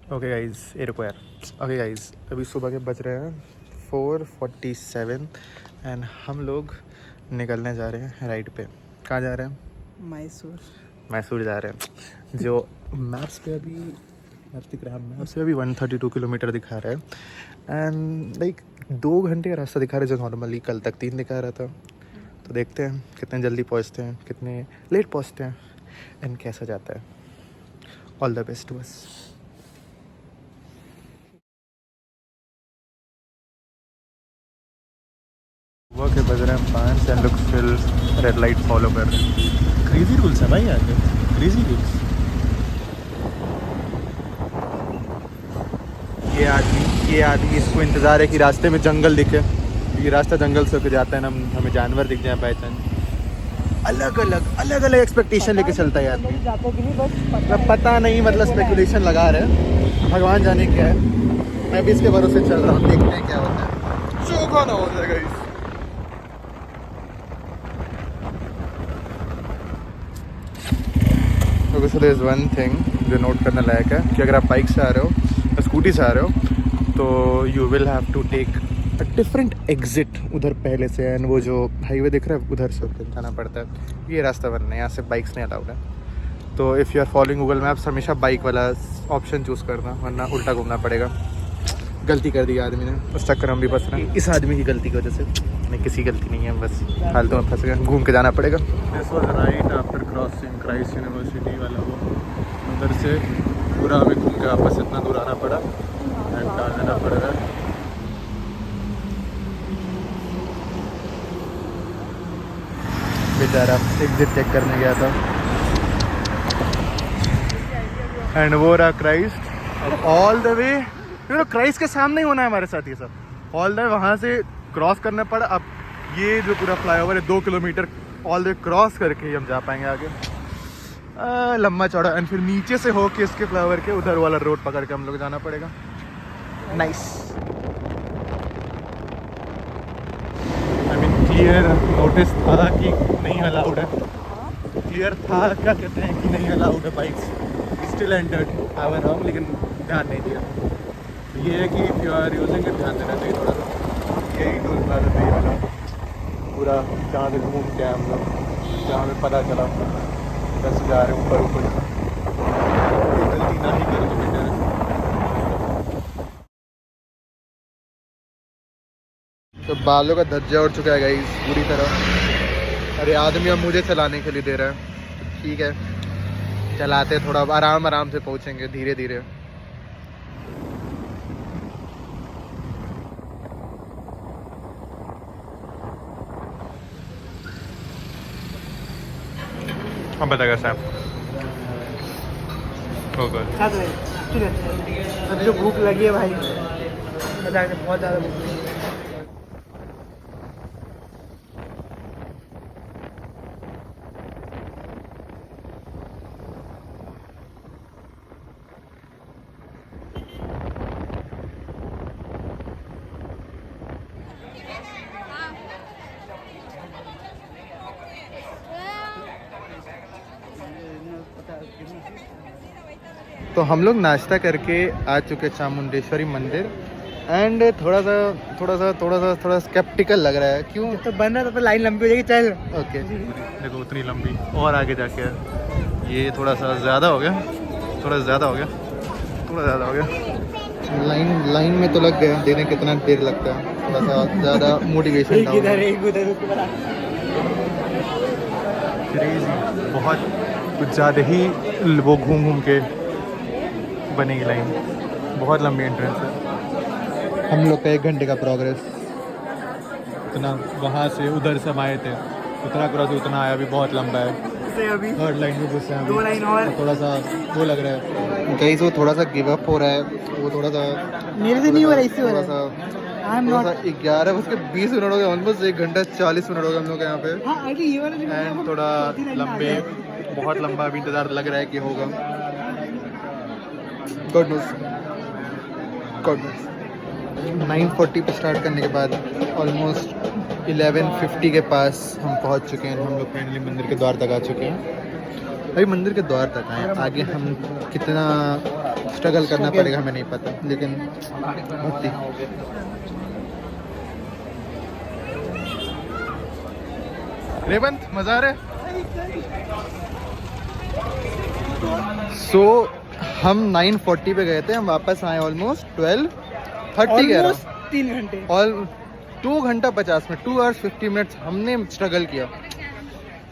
Okay guys, ये रुको यार। ओके गाइज, अभी सुबह के बज रहे हैं 4:47 एंड हम लोग निकलने जा रहे हैं राइड पे। कहाँ जा रहे हैं? मैसूर जा रहे हैं। जो मैप्स पे अभी मैप्स दिख रहा है, मैप्स पे अभी 132 किलोमीटर दिखा रहा है एंड लाइक 2 घंटे का रास्ता दिखा रहा है, जो नॉर्मली कल तक 3 दिखा रहा था। तो देखते हैं कितने जल्दी पहुँचते हैं, कितने लेट पहुँचते हैं एंड कैसा जाता है। All the best to us. सुबह के बज रहे हैं 5 एंड लोग स्टिल रेड लाइट फॉलो कर रहे हैं। क्रेजी रूल्स है भाई यहाँ पे, क्रेजी रूल्स। ये आदमी इसको इंतज़ार है कि रास्ते में जंगल दिखे। ये रास्ता जंगल से होकर जाता है ना, हमें जानवर दिख जाए बाई चांस। अलग अलग एक्सपेक्टेशन लेके चलता है यार। मतलब पता नहीं, मतलब स्पेकुलेशन लगा रहे हैं, भगवान जाने क्या है। मैं भी इसके भरोसे चल रहा हूँ, देखते हैं क्या होता है। जो कौन हो जाएगा इस तो इज़ वन थिंग जो नोट करने लायक है कि अगर आप बाइक से आ रहे हो या स्कूटी से आ रहे हो तो you will have to take a different exit उधर पहले से। एंड वो जो हाईवे दिख रहा है उधर से होकर जाना पड़ता है। ये रास्ता बनना है, यहाँ से बाइक्स नहीं अलाउड है। तो if you are following Google Maps, हमेशा बाइक वाला ऑप्शन चूज़ करना, वरना उल्टा घूमना पड़ेगा। गलती कर दी आदमी ने, उस चक्कर हम भी फंस रहे हैं इस आदमी की गलती की वजह से। नहीं, किसी गलती नहीं है, बस फालतू में फंस गए, घूम के जाना पड़ेगा। This was right after crossing Christ university वाला वो, उधर से पूरा हमें घूम के वापस इतना दूर आना पड़ा एंड डाल देना पड़ रहा है। बेचारा एग्जिट चेक करने गया था एंड वो रहा Christ. All the way Christ के सामने ही होना है हमारे साथ ये सब। ऑल द वे वहाँ से क्रॉस करना पड़ा। अब ये जो पूरा फ्लाईओवर है 2 kilometre all the way cross करके ही हम जा पाएंगे आगे। लंबा चौड़ा एंड फिर नीचे से होके इसके फ्लाईओवर के उधर वाला रोड पकड़ के हम लोग जाना पड़ेगा। Nice. I mean clear notice था कि नहीं अलाउड है, क्लियर था क्या कहते हैं कि नहीं अलाउड है bikes. Still entered I was wrong, लेकिन ध्यान नहीं दिया। तो ये है कि if you are using it ध्यान देना चाहिए थोड़ा सा। यही टूल प्लाजा पे वाला पूरा जहाँ से घूम के हम लोग, जहाँ हमें पता चला बस जा रहे हैं ऊपर ऊपर। गलती ना ही करो तो बेटर है। तो बालों का धज्जा उड़ चुका है गाइस पूरी तरह। अरे आदमी अब मुझे चलाने के लिए दे रहा है, ठीक है चलाते, थोड़ा आराम से पहुँचेंगे धीरे धीरे। अब बता कैसा है? अभी जो भूख लगी है भाई, बहुत ज़्यादा भूख लगी है। तो हम लोग नाश्ता करके आ चुके चामुंडेश्वरी मंदिर एंड थोड़ा सा स्केप्टिकल लग रहा है। क्यों? तो बन रहा था तो लाइन लंबी हो जाएगी, चल। ओके देखो उतनी लंबी और आगे जाके ये थोड़ा सा ज़्यादा हो गया, थोड़ा ज़्यादा हो गया। लाइन में तो लग गया, देने कितना देर लगता है, थोड़ा सा ज़्यादा मोटिवेशन था। क्रेजी, बहुत कुछ ज़्यादा ही वो घूम के बनेगी लाइन, बहुत लंबी एंट्रेंस है। हम लोग का 1 घंटे का प्रोग्रेस, इतना वहाँ से उधर से हम आए थे, उतना क्रॉस उतना आया, अभी बहुत लंबा है। अभी थर्ड लाइन में घुसे हैं, 2 लाइन और। थोड़ा सा वो लग रहा है कहीं से, वो थोड़ा सा गिव अप हो रहा है। वो थोड़ा सा मेरे से नहीं हो रहा, इससे हो थोड़ा रहा सा है। 11:20 हो गए, ऑलमोस्ट 1 घंटा 40 मिनट हो गए हम लोग यहाँ पे। एंड थोड़ा लंबे, बहुत लंबा अभी इंतज़ार लग रहा है कि होगा। गुड न्यूज़ 9:40 पे स्टार्ट करने के बाद ऑलमोस्ट 11:50 के पास हम पहुंच चुके हैं। हम लोग फाइनली मंदिर के द्वार तक आ चुके हैं अभी मंदिर के द्वार तक आए, आगे हम कितना स्ट्रगल करना पड़ेगा हमें नहीं पता, लेकिन भक्ति। रेवंत मजा आ रहा है। सो हम 9:40 पे गए थे, हम वापस आए ऑलमोस्ट 12:30 कह रहा हूँ, 3 घंटे ऑल 2 घंटा 50 मिनट, 2 hours 50 minutes हमने स्ट्रगल किया।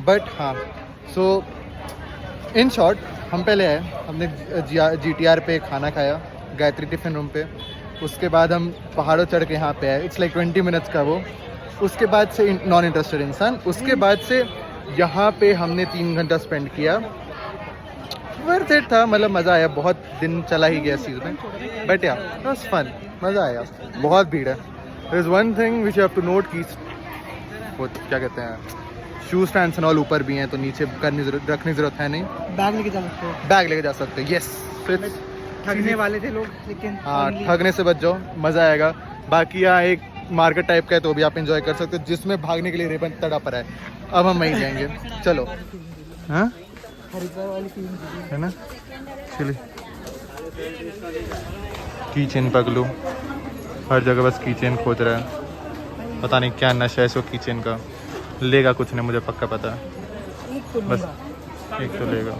बट हाँ, सो इन शॉर्ट हम पहले आए, हमने GTR पे खाना खाया गायत्री टिफिन रूम पे, उसके बाद हम पहाड़ों चढ़ के यहाँ पे आए, इट्स लाइक 20 minutes का वो। उसके बाद से नॉन इंटरेस्टेड इंसान, उसके बाद से यहाँ पे हमने 3 घंटा स्पेंड किया। वर्थ इट था, मतलब मज़ा आया, बहुत दिन चला ही गया चीज़ में, बट या इट वाज फन, मज़ा आया। बहुत भीड़ है। There is one thing which you have to note की वो क्या कहते हैं, शू स्टैंड्स एंड ऑल ऊपर भी हैं, तो नीचे रखने की जरूरत है नहीं। बैग लेके जा सकते हो, बैग लेके जा सकते हो, यस। ठगने वाले थे लोग, लेकिन हाँ, ठगने से बच जाओ, मज़ा आएगा। बाकी यहाँ एक मार्केट टाइप का है, तो भी आप इंजॉय कर सकते हो, जिसमें भागने के लिए रेबन तड़प रहा है। अब हम वहीं जाएंगे, चलो। हाँ हरिद्वार वाली फीलिंग है ना, चलिए। की चेन पगलू, हर जगह बस की चेन खोज रहा है, पता नहीं क्या नशा है इसको की चेन का। लेगा कुछ नहीं, मुझे पक्का पता है, बस एक तो लेगा।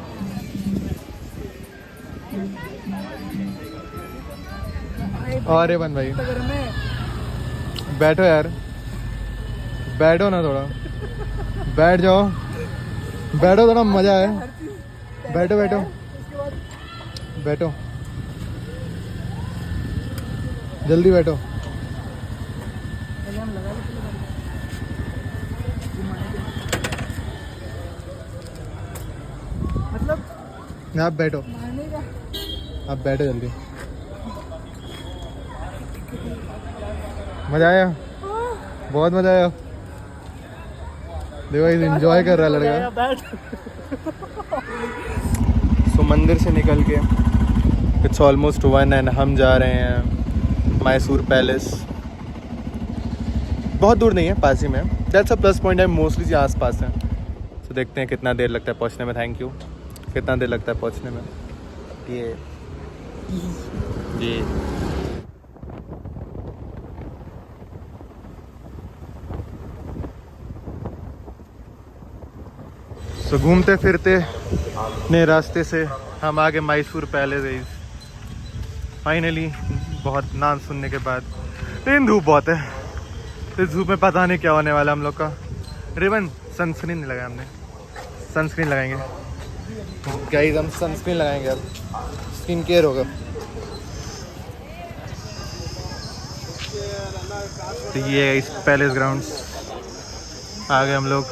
अरे बन भाई बैठो यार, बैठो ना थोड़ा, बैठ जाओ, बैठो थोड़ा, मजा है, बैठो बैठो बैठो, जल्दी बैठो। मतलब आप बैठो, आप बैठो जल्दी। मजा आया, बहुत मजा आया। देखो एंजॉय कर रहा है लड़का। सो मंदिर से निकल के इट्स ऑलमोस्ट 1 and हम जा रहे हैं मैसूर पैलेस। बहुत दूर नहीं है, पास ही में। दैट्स अ प्लस पॉइंट है, मोस्टली आस पास है। तो देखते हैं कितना देर लगता है पहुंचने में। Thank you. कितना देर लगता है पहुंचने में? ये सो घूमते फिरते अपने रास्ते से हम आगे मैसूर पैलेस गई फाइनली, बहुत नाम सुनने के बाद। लेकिन धूप बहुत है, इस धूप में पता नहीं क्या होने वाला हम लोग का। रिबन सनस्क्रीन नहीं लगाया हमने, सनस्क्रीन लगाएंगे गाइस, हम सनस्क्रीन लगाएंगे, अब स्किन केयर होगा। तो ये है इस पैलेस ग्राउंड्स, आगे हम लोग।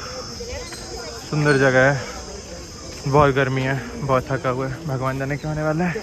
सुंदर जगह है, बहुत गर्मी है, बहुत थका हुआ है, भगवान जाने क्या होने वाला है।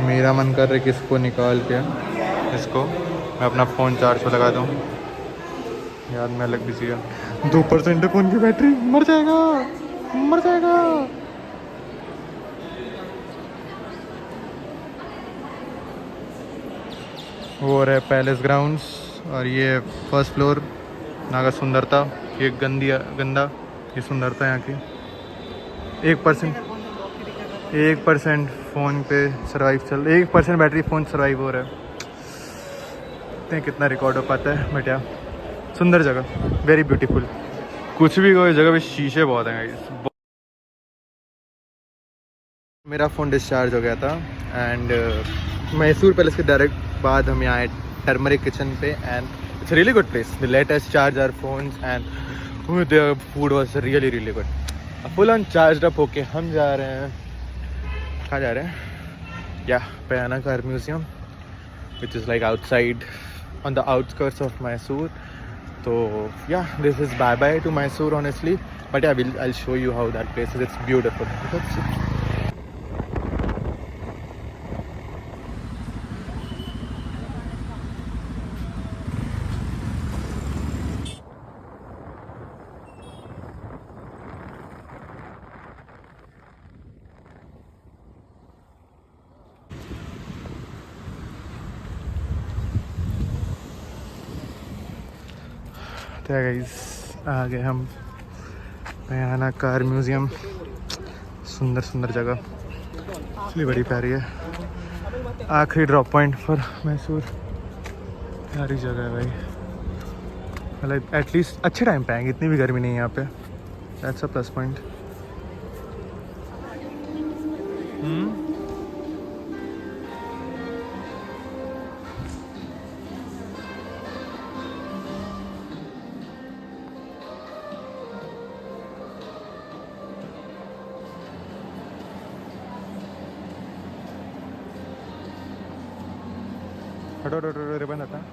मेरा मन कर रहा है कि इसको निकाल के इसको मैं अपना फ़ोन चार्ज पर लगा दूँ। याद में अलग बिजी है, 2% है फ़ोन की बैटरी, मर जाएगा मर जाएगा। वो रहे पैलेस ग्राउंड्स, और ये फर्स्ट फ्लोर। यहाँ का सुंदरता, ये गंदा, ये सुंदरता यहाँ की। 1% फ़ोन पे सर्वाइव चल 1% बैटरी फ़ोन सर्वाइव हो रहा है। देखते हैं कितना रिकॉर्ड हो पाता है। बट यार सुंदर जगह, वेरी ब्यूटीफुल। कुछ भी कोई जगह भी शीशे बहुत हैं गाइस। मेरा फ़ोन डिस्चार्ज हो गया था एंड मैसूर पैलेस के डायरेक्ट बाद हम यहाँ आए टर्मरिक किचन पे and it's really good place. The let us charge our phones and the food was really good. Full on charge up होके हम जा रहे हैं, कहाँ जा रहे हैं? Yeah Payana car museum which is like outside on the outskirts of Mysore. तो yeah this is bye bye to Mysore honestly, but I show you how that place is. It's beautiful. तो गाइस आ गए हम पयाना कार म्यूज़ियम। सुंदर सुंदर जगह, इसलिए बड़ी प्यारी है। आखिरी ड्रॉप पॉइंट फॉर मैसूर। प्यारी जगह है भाई, मतलब एटलीस्ट अच्छे टाइम पे आएंगे, इतनी भी गर्मी नहीं है यहाँ पे। That's a plus point. Ribbon आता है।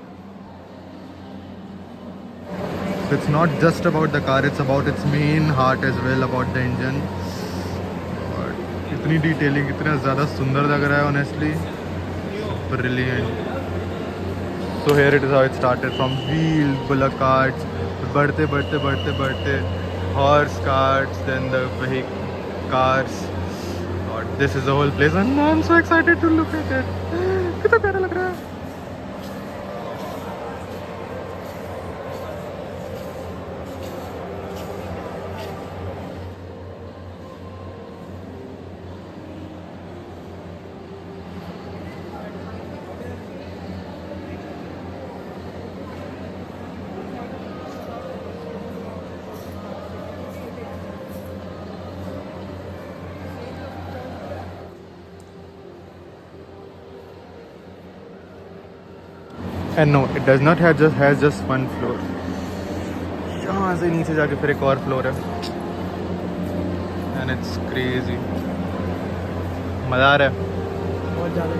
It's not just about the car, it's about its main heart as well, about the engine. और इतनी डिटेलिंग, इतना ज़्यादा सुंदर लग रहा है honestly, brilliant. So here it is how it started from wheel, bullock carts, बढ़ते बढ़ते बढ़ते बढ़ते horse carts, then the vehicle cars, और this is the whole place and I'm so excited to look at it. कितना प्यारा लग रहा है। And no, it does not have just one floor. यहाँ से नीचे जाके फिर एक और फ्लोर है and it's crazy. मज़ा आ रहा है। बहुत ज़्यादा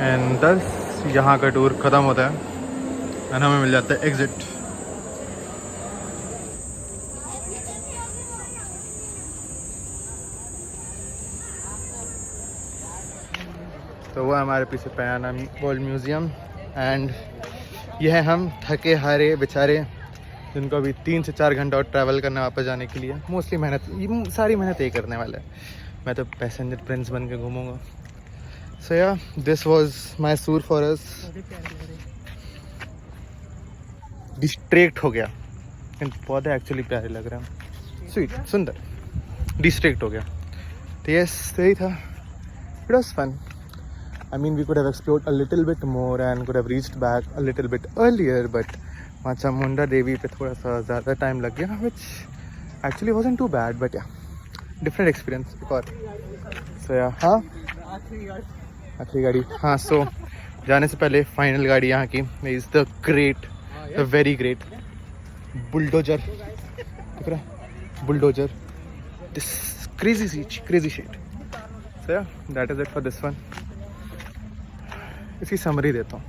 एंड दस यहाँ का टूर ख़त्म होता है एंड हमें मिल जाता है एग्ज़िट। तो वो हमारे पीछे पयाना वर्ल्ड म्यूज़ियम एंड ये है हम थके हारे बेचारे जिनको अभी 3 से 4 घंटा और ट्रैवल करना वापस जाने के लिए। मोस्टली मेहनत, ये सारी मेहनत यही करने वाला है। मैं तो पैसेंजर प्रिंस बन के घूमूंगा So yeah, this was Mysore for us. बहुत प्यारे लग रहे हैं। डिस्ट्रैक्ट हो गया, इन पौधे एक्चुअली प्यारे लग रहे हैं, स्वीट सुंदर, डिस्ट्रैक्ट हो गया। तो यस सही था, it was fun. I mean, we could have explored a little bit more and could have reached back a little bit earlier, but वहाँ चामुंडा देवी पे थोड़ा सा ज़्यादा टाइम लग गया, which actually wasn't too bad, but yeah, different experience। एक और so yeah, हाँ आखिरी गाड़ी, हाँ so जाने से पहले फाइनल गाड़ी यहाँ की is the great, the very great bulldozer, दिख रहा है bulldozer, this crazy shit। So yeah, that is it for this one। इसकी समरी देता हूँ,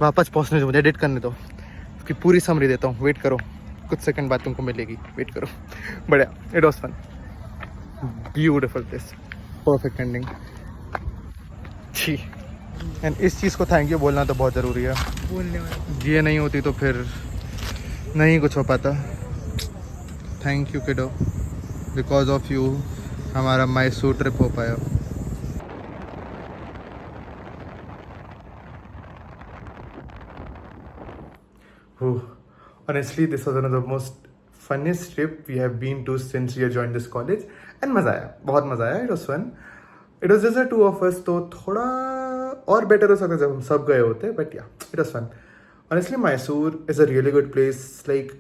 वापस पहुँचने दो, मुझे एडिट करने दो, उसकी पूरी समरी देता हूँ, वेट करो, कुछ सेकंड बाद तुमको मिलेगी, वेट करो। बढ़िया, it was fun, beautiful place, perfect ending. छी, एंड इस चीज़ को थैंक यू बोलना तो बहुत ज़रूरी है, बोलने वाला ये नहीं होती तो फिर नहीं कुछ हो पाता। थैंक यू किडो, बिकॉज ऑफ यू हमारा मैसूर ट्रिप हो पाया। Honestly, this was one of the most funniest trip we have been to since we have joined this college, and मज़ा आया, बहुत मज़ा आया। It was fun. It was just the two of us, तो थोड़ा और better हो सकता जब हम सब गए होते, but yeah, it was fun. Honestly, Mysore is a really good place. Like,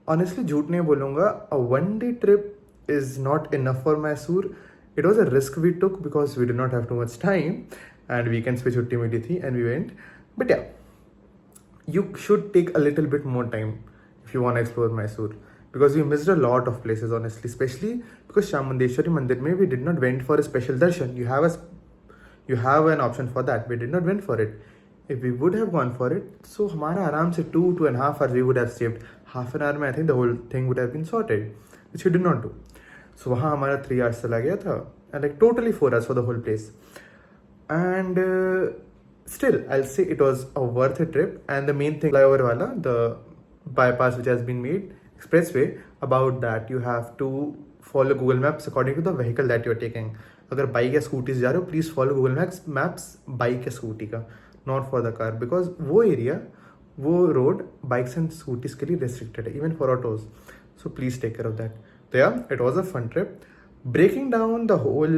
honestly, झूठ नहीं बोलूँगा, a one-day trip is not enough for Mysore. It was a risk we took because we did not have too much time, and weekends पे छुट्टी मिली थी, and we went. But yeah, you should take a little bit more time if you want to explore Mysore, because we missed a lot of places, honestly, especially because Chamundeshwari Mandir mein we did not went for a special darshan. You have an option for that. We did not went for it. If we would have gone for it, so हमारा आराम से 2.5 hours we would have saved. Half an hour में I think the whole thing would have been sorted, which we did not do. So वहाँ हमारा 3 hours चला गया था, and like totally 4 hours for the whole place. And still, I'll say it was a worth it trip. And the main thing, flyover wala, the bypass which has been made, expressway, about that you have to follow Google Maps according to the vehicle that you're taking. अगर bike या scooty से जा रहे हो, please follow Google Maps bike या scooty का, not for the car, because वो area, वो रोड बाइक्स एंड स्कूटीज के लिए रेस्ट्रिक्टेड है, even for autos, so please take care of that. तो yeah, it was a fun trip. Breaking down the whole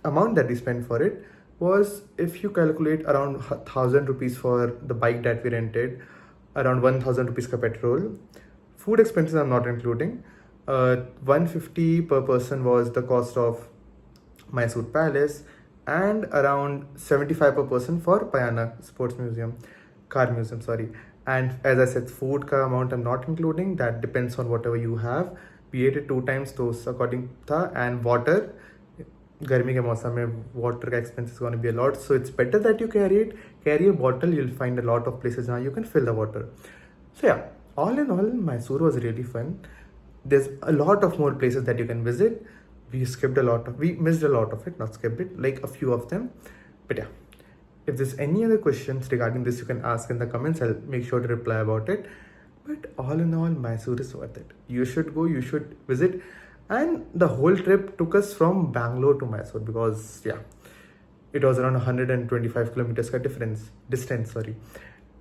amount that we spent for it was, if you calculate, around 1,000 rupees for the bike that we rented, around 1,000 rupees ka petrol, food expenses I'm not including, 150 per person was the cost of Mysore Palace, and around 75 per person for Payana car museum, sorry. And as I said, food ka amount I'm not including, that depends on whatever you have. We ate it 2 times, so according tha, and water, गर्मी के मौसम में water का expense gonna be a lot, so it's better that you carry a bottle, you will find a lot of places जहाँ you can fill the water. So yeah, all in all Mysore was really fun. There is a lot of more places that you can visit. We missed a lot of it, not skipped it, like a few of them. But yeah, if there's any other questions regarding this, you can ask in the comments. I'll make sure to reply about it. But all in all, Mysore is worth it. You should go, you should visit. And the whole trip took us from Bangalore to Mysore, because yeah, it was around 125 kilometers ka distance, sorry.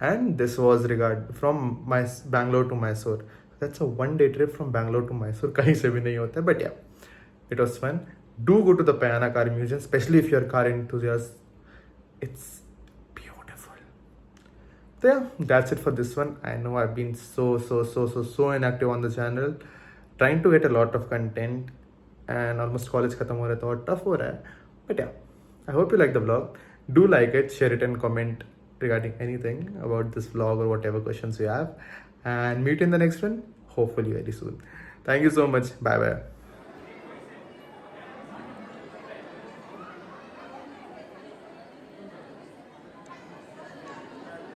And this was from Bangalore to Mysore. That's a one-day trip from Bangalore to Mysore. kahin se bhi nahi hota, but yeah, it was fun. Do go to the Payana Car Museum, especially if you're a car enthusiast. It's beautiful. So yeah, that's it for this one. I know I've been so inactive on the channel, trying to get a lot of content, and almost college khatam ho raha hai, to tough ho raha hai. But yeah, I hope you like the vlog. Do like it, share it, and comment regarding anything about this vlog or whatever questions you have. And meet in the next one, hopefully very soon. Thank you so much. Bye bye.